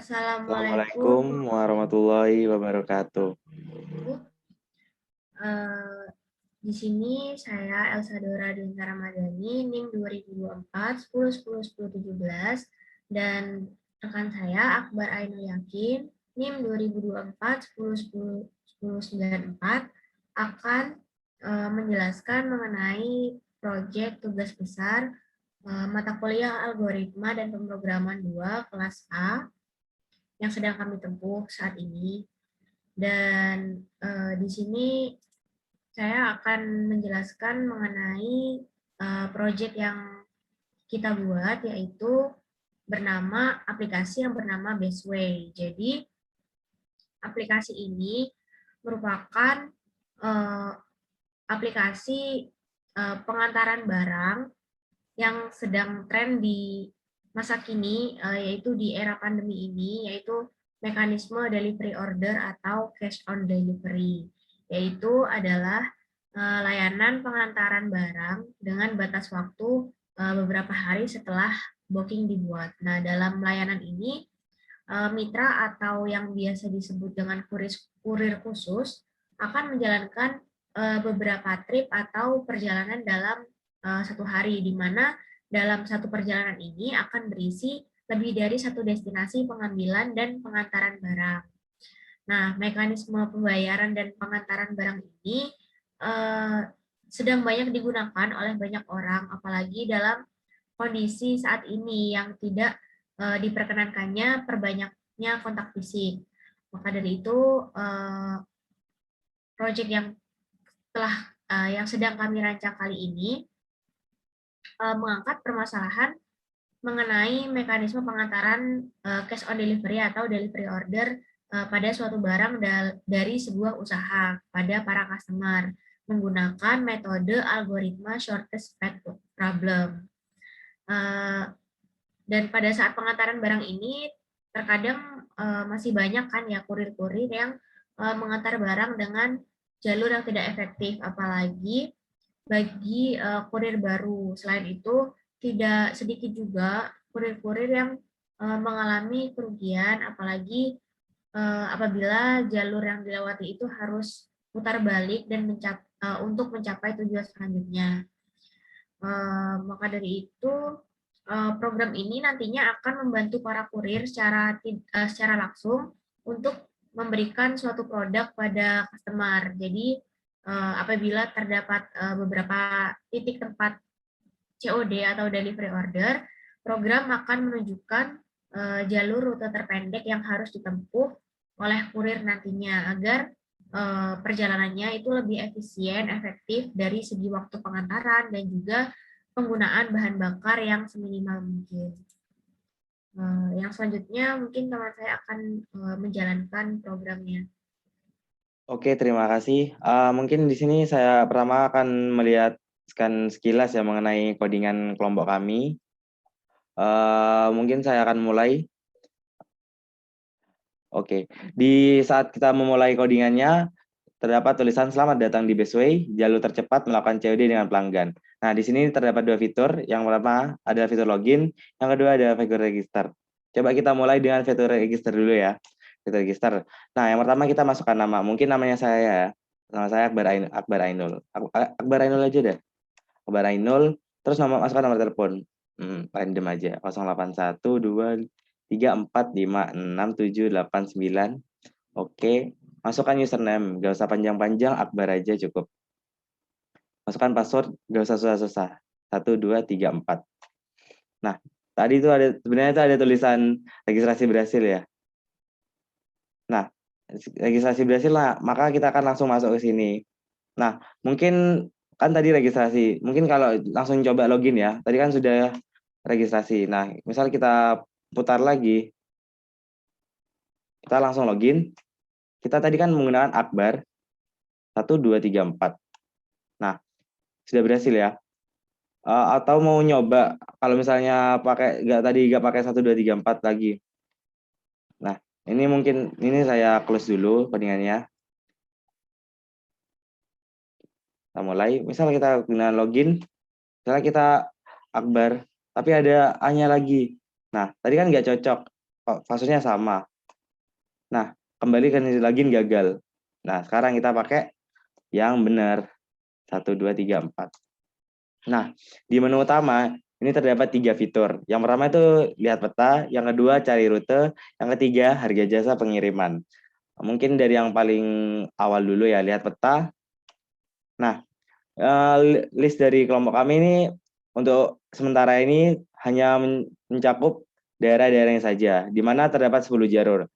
Assalamualaikum Assalamualaikum warahmatullahi wabarakatuh. warahmatullahi. Eh, di sini saya Elsa Dora Dinta Ramadhani, NIM 2024 10 10 10 17 dan rekan saya Akbar Ainul Yakin, NIM 2024 10 10 10 94 akan menjelaskan mengenai proyek tugas besar mata kuliah algoritma dan pemrograman 2 kelas A yang sedang kami tempuh saat ini. Dan di sini saya akan menjelaskan mengenai proyek yang kita buat, yaitu aplikasi yang bernama Bestway. Jadi aplikasi ini merupakan uh, aplikasi pengantaran barang yang sedang tren di masa kini, yaitu di era pandemi ini, yaitu mekanisme delivery order atau cash on delivery, yaitu adalah layanan pengantaran barang dengan batas waktu beberapa hari setelah booking dibuat. Nah, dalam layanan ini, mitra atau yang biasa disebut dengan kurir khusus akan menjalankan beberapa trip atau perjalanan dalam satu hari, di mana dalam satu perjalanan ini akan berisi lebih dari satu destinasi pengambilan dan pengantaran barang. Nah, mekanisme pembayaran dan pengantaran barang ini eh, sedang banyak digunakan oleh banyak orang, apalagi dalam kondisi saat ini yang tidak diperkenankannya perbanyaknya kontak fisik. Maka dari itu, proyek yang sedang kami rancang kali ini mengangkat permasalahan mengenai mekanisme pengantaran cash on delivery atau delivery order pada suatu barang dari sebuah usaha pada para customer menggunakan metode algoritma shortest path problem. Dan pada saat pengantaran barang ini terkadang masih banyak kan ya kurir-kurir yang mengantar barang dengan jalur yang tidak efektif, apalagi bagi kurir baru. Selain itu, tidak sedikit juga kurir-kurir yang mengalami kerugian, apalagi apabila jalur yang dilewati itu harus putar balik dan untuk mencapai tujuan selanjutnya. Maka dari itu, program ini nantinya akan membantu para kurir secara langsung untuk memberikan suatu produk pada customer. Jadi apabila terdapat beberapa titik tempat COD atau delivery order, program akan menunjukkan jalur rute terpendek yang harus ditempuh oleh kurir nantinya agar perjalanannya itu lebih efisien, efektif dari segi waktu pengantaran dan juga penggunaan bahan bakar yang seminimal mungkin. Yang selanjutnya mungkin teman saya akan menjalankan programnya. Oke, terima kasih. Mungkin di sini saya pertama akan melihatkan sekilas ya mengenai codingan kelompok kami. Mungkin saya akan mulai. Oke, di saat kita memulai codingannya, terdapat tulisan selamat datang di Bestway, jalur tercepat melakukan COD dengan pelanggan. Nah, di sini terdapat dua fitur. Yang pertama ada fitur login, yang kedua ada fitur register. Coba kita mulai dengan fitur register dulu ya. Fitur register. Nah, yang pertama kita masukkan nama. Mungkin namanya saya ya. Nama saya Akbar Ainul. Akbar Ainul aja deh. Akbar Ainul. Terus masukkan nomor telepon. Random aja. 0812345678 Oke, masukkan username, gak usah panjang-panjang, Akbar aja cukup. Masukkan password, gak usah susah-susah. 1234. Nah, tadi itu sebenarnya itu ada tulisan registrasi berhasil ya. Nah, registrasi berhasil lah, maka kita akan langsung masuk ke sini. Nah, mungkin kan tadi registrasi, mungkin kalau langsung coba login ya, tadi kan sudah registrasi. Nah, misal kita putar lagi, kita langsung login. Kita tadi kan menggunakan Akbar 1234. Nah, sudah berhasil ya. Atau mau nyoba kalau misalnya nggak pakai 1234 lagi. Nah, ini saya close dulu codingannya. Kita mulai. Misal kita gunakan login, misalnya kita Akbar, tapi ada A-nya lagi. Nah, tadi kan nggak cocok. fasenya sama. Nah, kembali ke lagi gagal. Nah, sekarang kita pakai yang benar. 1, 2, 3, 4. Nah, di menu utama ini terdapat 3 fitur. Yang pertama itu lihat peta, yang kedua cari rute, yang ketiga harga jasa pengiriman. Mungkin dari yang paling awal dulu ya, lihat peta. Nah, list dari kelompok kami ini untuk sementara ini hanya mencakup daerah-daerahnya saja, di mana terdapat 10 jalur.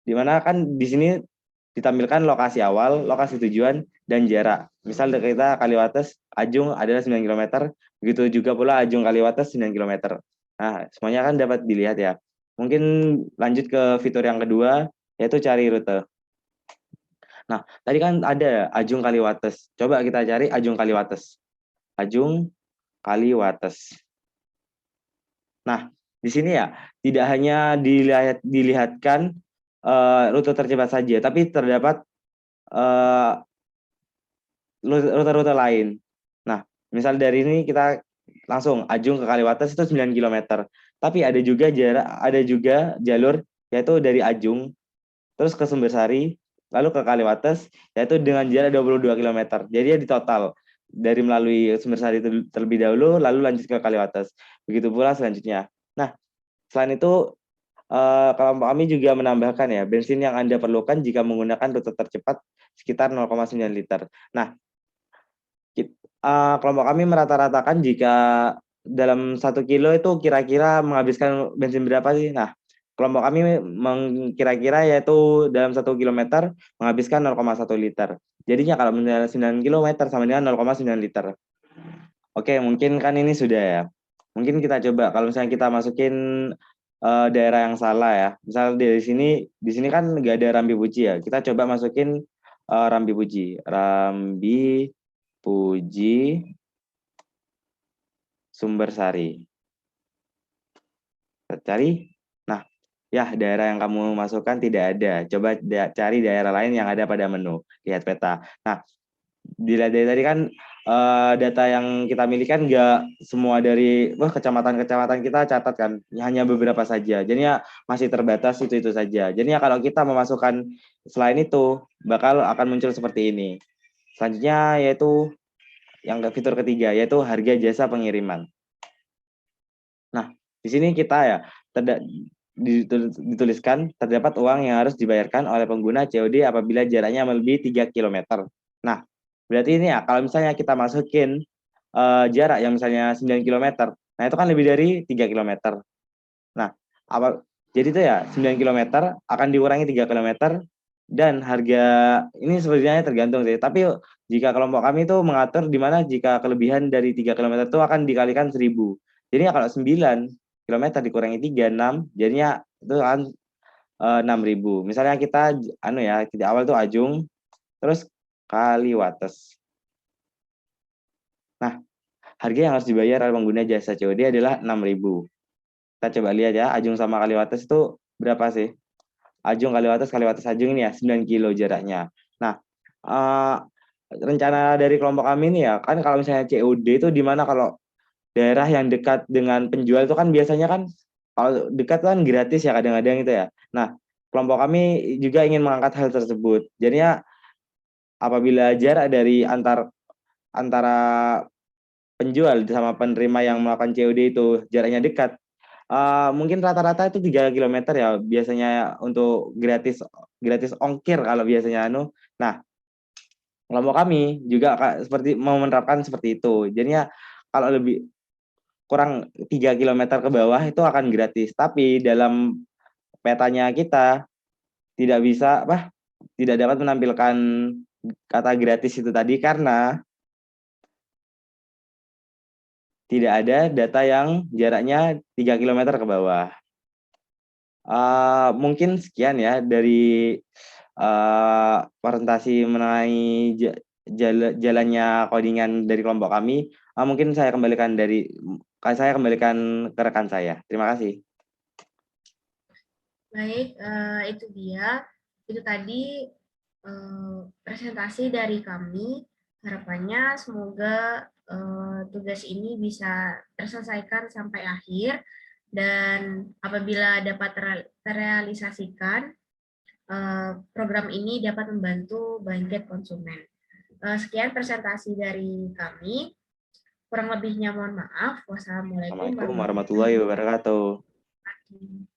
Di mana kan di sini ditampilkan lokasi awal, lokasi tujuan, dan jarak. Misal kita Kaliwates, Ajung adalah 9 km, begitu juga pula Ajung Kaliwates 9 km. Nah, semuanya kan dapat dilihat ya. Mungkin lanjut ke fitur yang kedua, yaitu cari rute. Nah, tadi kan ada Ajung Kaliwates. Coba kita cari Ajung Kaliwates. Ajung Kaliwates. Nah, di sini ya tidak hanya dilihatkan rute tercepat saja, tapi terdapat rute-rute lain. Nah, misal dari ini kita langsung Ajung ke Kaliwates itu 9 km. Tapi ada juga jalur yaitu dari Ajung terus ke Sumbersari, lalu ke Kaliwates, yaitu dengan jarak 22 km. Jadi ya di total, dari melalui Sumbersari terlebih dahulu, lalu lanjut ke Kaliwates. Begitu pula selanjutnya. Nah, selain itu, kelompok kami juga menambahkan ya, bensin yang Anda perlukan jika menggunakan rute tercepat sekitar 0,9 liter. Nah, kelompok kami merata-ratakan jika dalam 1 kilo itu kira-kira menghabiskan bensin berapa sih? Nah, kelompok kami kira-kira yaitu dalam 1 kilometer menghabiskan 0,1 liter. Jadinya kalau misalnya 9 kilometer sama dengan 0,9 liter. Oke, mungkin kan ini sudah ya. Mungkin kita coba kalau misalnya kita masukin daerah yang salah ya. Misal di sini kan nggak ada Rambi Puji ya. Kita coba masukin Rambi Puji. Rambi Puji Sumbersari. Kita cari. Nah, ya daerah yang kamu masukkan tidak ada. Coba cari daerah lain yang ada pada menu. Lihat peta. Nah, dilihat dari tadi kan data yang kita miliki kan nggak semua dari kecamatan-kecamatan kita catat kan. Hanya beberapa saja. Jadinya masih terbatas itu saja. Jadinya kalau kita memasukkan selain itu, bakal akan muncul seperti ini. Selanjutnya yaitu yang fitur ketiga, yaitu harga jasa pengiriman. Nah, di sini kita ya dituliskan terdapat uang yang harus dibayarkan oleh pengguna COD apabila jaraknya melebihi 3 km. Nah, berarti ini ya kalau misalnya kita masukin jarak yang misalnya 9 km, nah itu kan lebih dari 3 km. Nah, jadi itu ya 9 km akan dikurangi 3 km dan harga ini sebenarnya tergantung sih. Tapi jika kelompok kami itu mengatur di mana jika kelebihan dari 3 km itu akan dikalikan 1000. Jadi kalau 9 km dikurangi 3, 6, jadinya itu kan 6.000. Misalnya kita di awal tuh Ajung, terus Kaliwates. Nah, harga yang harus dibayar oleh pengguna jasa COD adalah 6.000. Kita coba lihat ya, Ajung sama Kaliwates itu berapa sih? Ajung Kaliwates Ajung ini ya 9 kilo jaraknya. Nah, rencana dari kelompok kami ini ya, kan kalau misalnya COD itu di mana kalau daerah yang dekat dengan penjual itu kan biasanya kan kalau dekat kan gratis ya kadang-kadang itu ya. Nah, kelompok kami juga ingin mengangkat hal tersebut. Jadinya apabila jarak dari antara penjual sama penerima yang melakukan COD itu jaraknya dekat, mungkin rata-rata itu 3 km ya biasanya untuk gratis ongkir kalau biasanya Nah, kelompok kami juga seperti mau menerapkan seperti itu. Jadinya kalau lebih kurang 3 km ke bawah itu akan gratis. Tapi dalam petanya kita tidak dapat menampilkan kata gratis itu tadi karena tidak ada data yang jaraknya 3 km ke bawah. Mungkin sekian ya dari presentasi mengenai jalannya codingan dari kelompok kami. Mungkin saya kembalikan ke rekan saya. Terima kasih. Baik, itu dia. Itu tadi presentasi dari kami. Harapannya semoga tugas ini bisa terselesaikan sampai akhir dan apabila dapat terrealisasikan, program ini dapat membantu bangkit konsumen. Sekian presentasi dari kami. Kurang lebihnya mohon maaf. Wassalamualaikum Assalamualaikum warahmatullahi wabarakatuh. wabarakatuh.